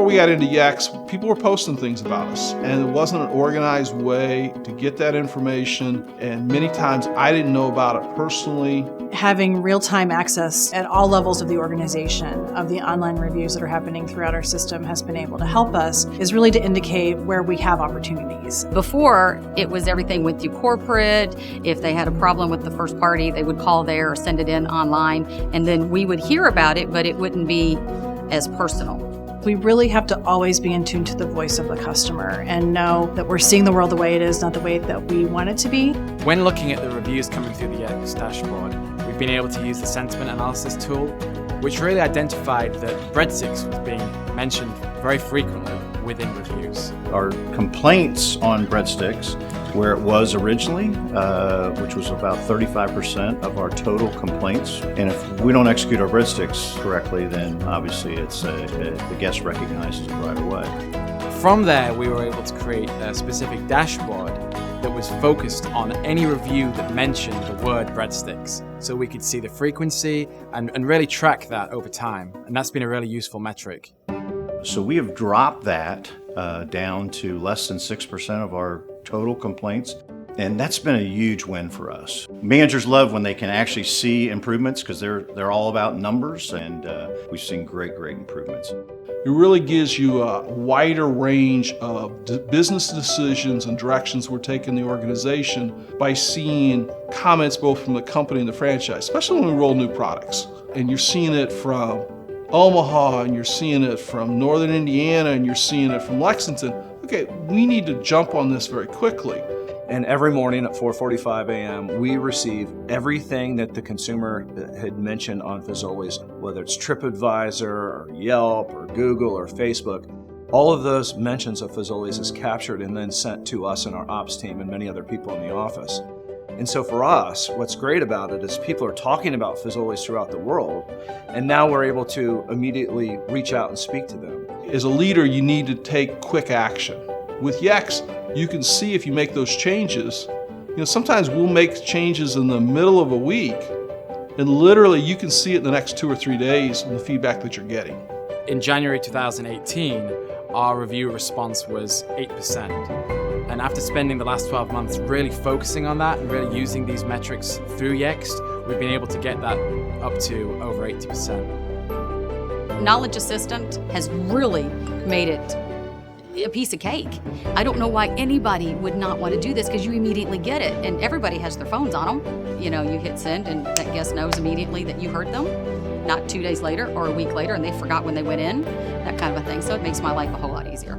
before we got into Yext, people were posting things about us, and it wasn't an organized way to get that information, and many times I didn't know about it personally. Having real-time access at all levels of the organization of the online reviews that are happening throughout our system has been able to help us, is really to indicate where we have opportunities. Before, it was everything went through corporate. If they had a problem with the first party, they would call there or send it in online, and then we would hear about it, but it wouldn't be as personal. We really have to always be in tune to the voice of the customer and know that we're seeing the world the way it is, not the way that we want it to be. When looking at the reviews coming through the Yext dashboard, we've been able to use the sentiment analysis tool, which really identified that breadsticks was being mentioned very frequently within reviews. Our complaints on breadsticks, where it was originally, which was about 35% of our total complaints. And if we don't execute our breadsticks correctly, then obviously the guest recognizes it right away. From there, we were able to create a specific dashboard that was focused on any review that mentioned the word breadsticks. So we could see the frequency and really track that over time. And that's been a really useful metric. So we have dropped that down to less than 6% of our total complaints, and that's been a huge win for us. Managers love when they can actually see improvements because they're all about numbers, and we've seen great improvements. It really gives you a wider range of business decisions and directions we're taking the organization by seeing comments both from the company and the franchise, especially when we roll new products. And you're seeing it from Omaha, and you're seeing it from Northern Indiana, and you're seeing it from Lexington. Okay, we need to jump on this very quickly. And every morning at 4:45 a.m., we receive everything that the consumer had mentioned on Fazoli's, whether it's TripAdvisor or Yelp or Google or Facebook. All of those mentions of Fazoli's is captured and then sent to us and our ops team and many other people in the office. And so for us, what's great about it is people are talking about Fazoli's throughout the world, and now we're able to immediately reach out and speak to them. As a leader, you need to take quick action. With Yext, you can see if you make those changes. Sometimes we'll make changes in the middle of a week, and literally you can see it in the next 2 or 3 days in the feedback that you're getting. In January 2018, our review response was 8%. And after spending the last 12 months really focusing on that and really using these metrics through Yext, we've been able to get that up to over 80%. Knowledge Assistant has really made it a piece of cake. I don't know why anybody would not want to do this, because you immediately get it, and everybody has their phones on them. You hit send and that guest knows immediately that you heard them, not 2 days later or a week later and they forgot when they went in, that kind of a thing. So it makes my life a whole lot easier.